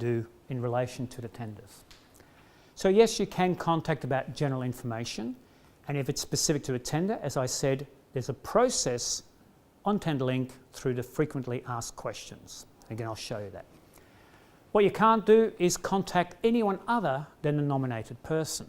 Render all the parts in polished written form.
do in relation to the tenders. So yes, you can contact about general information, and if it's specific to a tender, as I said, there's a process on Tenderlink through the frequently asked questions. Again, I'll show you that. What you can't do is contact anyone other than the nominated person.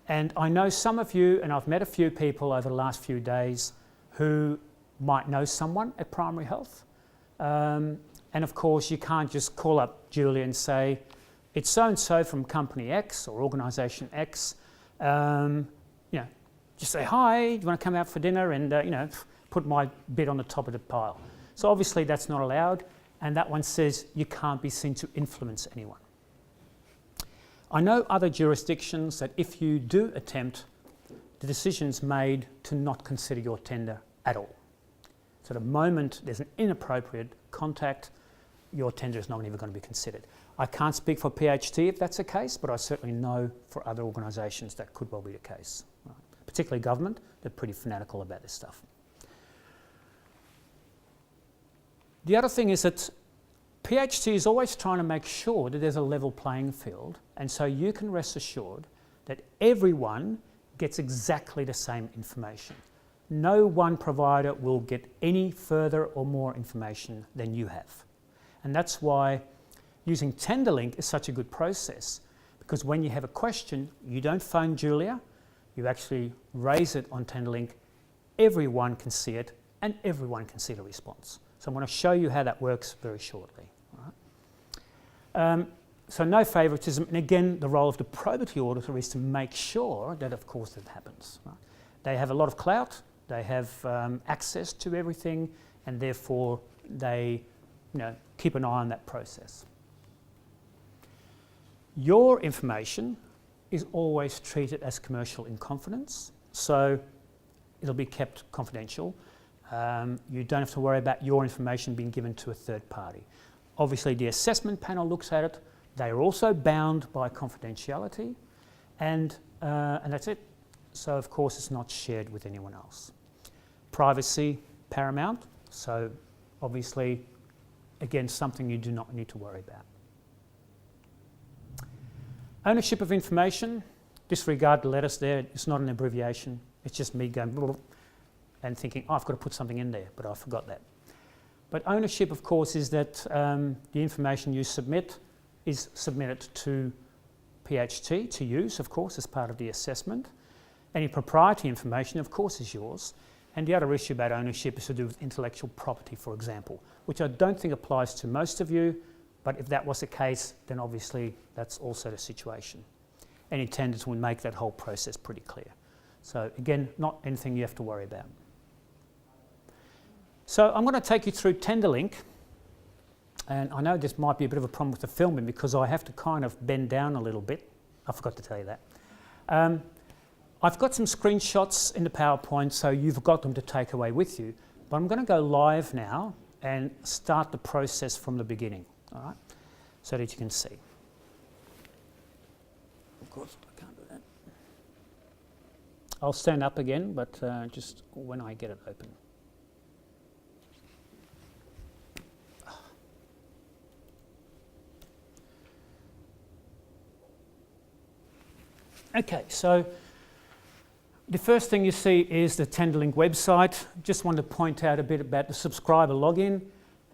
And I know some of you, and I've met a few people over the last few days who might know someone at Primary Health. And of course, you can't just call up Julia and say, it's so-and-so from company X or organisation X. Just say, hi, do you want to come out for dinner? And, put my bid on the top of the pile. So obviously that's not allowed. And that one says you can't be seen to influence anyone. I know other jurisdictions that if you do attempt, the decision's made to not consider your tender at all. So the moment there's an inappropriate contact, your tender is not even going to be considered. I can't speak for PHT if that's the case, but I certainly know for other organisations that could well be the case. Right? Particularly government, they're pretty fanatical about this stuff. The other thing is that PHT is always trying to make sure that there's a level playing field, and so you can rest assured that everyone gets exactly the same information. No one provider will get any further or more information than you have. And that's why using Tenderlink is such a good process, because when you have a question, you don't phone Julia, you actually raise it on Tenderlink, everyone can see it, and everyone can see the response. So I'm going to show you how that works very shortly. Right? So no favouritism, and again, the role of the probity auditor is to make sure that, of course, that happens. Right? They have a lot of clout, they have access to everything, and therefore they keep an eye on that process. Your information is always treated as commercial in confidence, so it'll be kept confidential. You don't have to worry about your information being given to a third party. Obviously, the assessment panel looks at it. They are also bound by confidentiality, and that's it. So, of course, it's not shared with anyone else. Privacy, paramount. So, obviously, again, something you do not need to worry about. Ownership of information. Disregard the letters there. It's not an abbreviation. It's just me going blah, blah, and thinking, oh, I've got to put something in there, but I forgot that. But ownership, of course, is that the information you submit is submitted to PHT to use, of course, as part of the assessment. Any proprietary information, of course, is yours. And the other issue about ownership is to do with intellectual property, for example, which I don't think applies to most of you, but if that was the case, then obviously that's also the situation. Any tenders would make that whole process pretty clear. So again, not anything you have to worry about. So I'm going to take you through Tenderlink, and I know this might be a bit of a problem with the filming because I have to kind of bend down a little bit. I forgot to tell you that. I've got some screenshots in the PowerPoint, so you've got them to take away with you, but I'm going to go live now and start the process from the beginning, all right, so that you can see. Of course, I can't do that. I'll stand up again, but just when I get it open. Okay, so the first thing you see is the Tenderlink website. Just want to point out a bit about the subscriber login.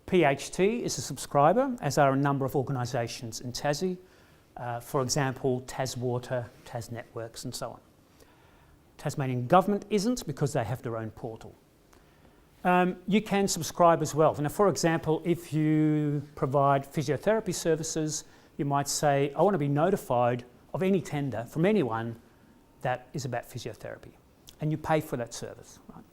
PHT is a subscriber, as are a number of organisations in Tassie. For example, TasWater, TasNetworks and so on. Tasmanian Government isn't because they have their own portal. You can subscribe as well. Now, for example, if you provide physiotherapy services, you might say, I want to be notified of any tender from anyone that is about physiotherapy, and you pay for that service, right?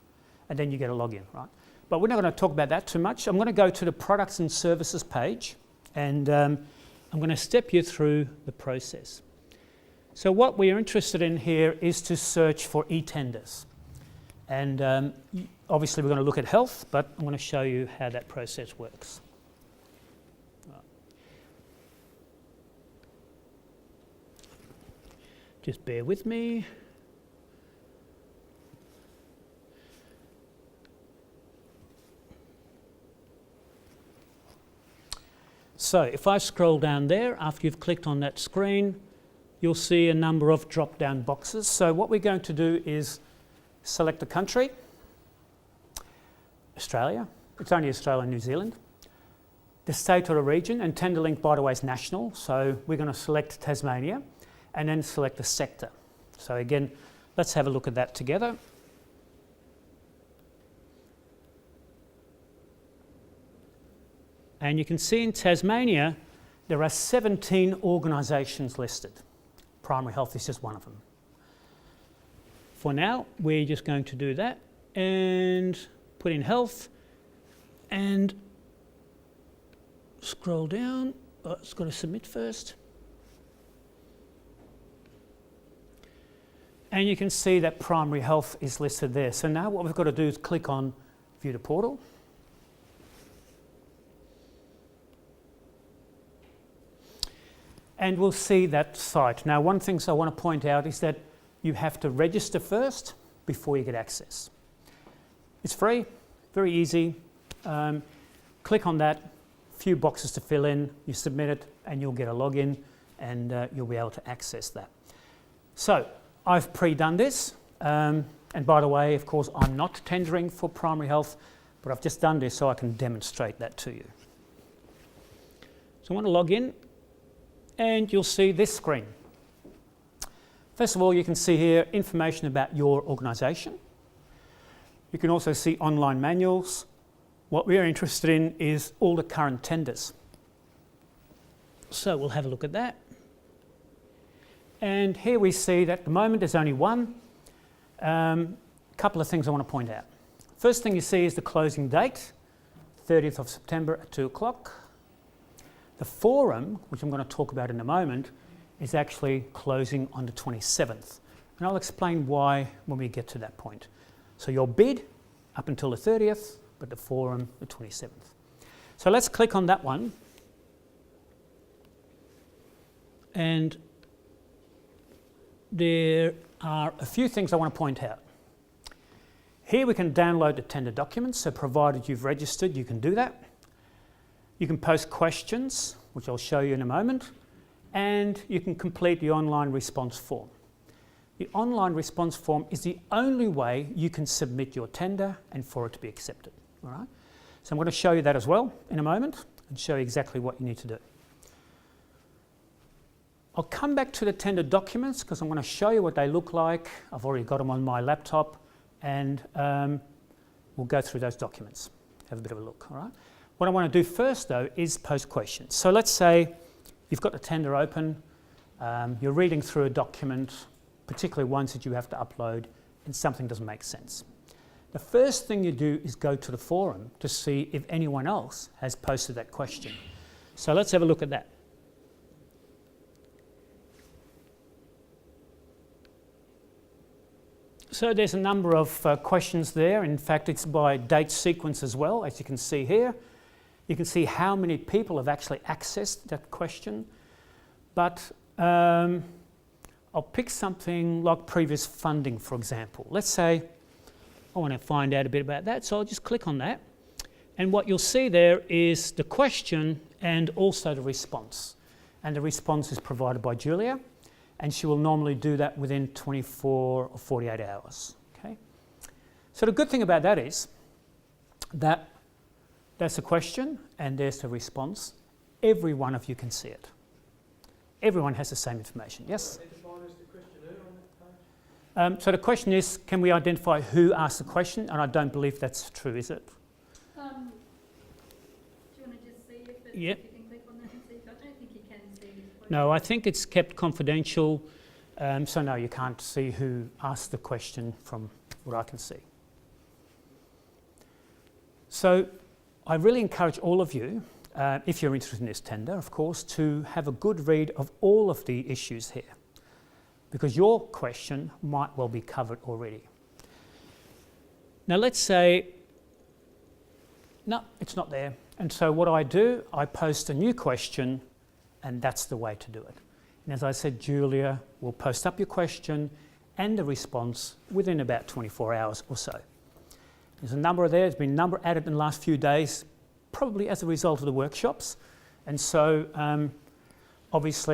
And then you get a login, right? But we're not going to talk about that too much. I'm going to go to the products and services page, and I'm going to step you through the process. So what we're interested in here is to search for e-tenders, and obviously we're going to look at health, but I'm going to show you how that process works. Just bear with me. So So if I scroll down there, after you've clicked on that screen, you'll see a number of drop-down boxes. So what we're going to do is select the country, Australia. It's only Australia and New Zealand. The state or the region, and Tenderlink, by the way, is national. So we're going to select Tasmania and then select the sector. So again, let's have a look at that together. And you can see in Tasmania, there are 17 organisations listed. Primary Health is just one of them. For now, we're just going to do that and put in health and scroll down. Oh, it's got to submit first. And you can see that Primary Health is listed there. So now what we've got to do is click on View the Portal. And we'll see that site. Now, one thing I want to point out is that you have to register first before you get access. It's free, very easy. Click on that, few boxes to fill in, you submit it, and you'll get a login, and you'll be able to access that. So, I've pre-done this, and by the way, of course, I'm not tendering for Primary Health, but I've just done this so I can demonstrate that to you. So I want to log in, and you'll see this screen. First of all, you can see here information about your organisation. You can also see online manuals. What we're interested in is all the current tenders. So we'll have a look at that. And here we see that at the moment there's only one. Couple of things I want to point out. First thing you see is the closing date, 30th of September at 2 o'clock. The forum, which I'm going to talk about in a moment, is actually closing on the 27th. And I'll explain why when we get to that point. So your bid up until the 30th, but the forum the 27th. So let's click on that one. And there are a few things I want to point out. Here we can download the tender documents, so provided you've registered, you can do that. You can post questions, which I'll show you in a moment, and you can complete the online response form. The online response form is the only way you can submit your tender and for it to be accepted. All right? So I'm going to show you that as well in a moment and show you exactly what you need to do. I'll come back to the tender documents because I'm going to show you what they look like. I've already got them on my laptop, and we'll go through those documents. Have a bit of a look. All right? What I want to do first, though, is post questions. So let's say you've got the tender open, you're reading through a document, particularly ones that you have to upload, and something doesn't make sense. The first thing you do is go to the forum to see if anyone else has posted that question. So let's have a look at that. So there's a number of questions there. In fact, it's by date sequence as well, as you can see here. You can see how many people have actually accessed that question. But I'll pick something like previous funding, for example. Let's say I want to find out a bit about that, so I'll just click on that. And what you'll see there is the question and also the response. And the response is provided by Julia, and she will normally do that within 24 or 48 hours. Okay? So the good thing about that is that that's the question and there's the response. Every one of you can see it. Everyone has the same information. Yes? So the question is, can we identify who asked the question? And I don't believe that's true, is it? Do you want to just see if it's, yep. If you can click on that and see? I don't think you can see this question. No, I think it's kept confidential. So no, you can't see who asked the question from what I can see. So I really encourage all of you, if you're interested in this tender, of course, to have a good read of all of the issues here, because your question might well be covered already. Now let's say, no, it's not there. And so what I do, I post a new question, and that's the way to do it. And as I said, Julia will post up your question and the response within about 24 hours or so. There's a number there, there's been a number added in the last few days, probably as a result of the workshops, And so obviously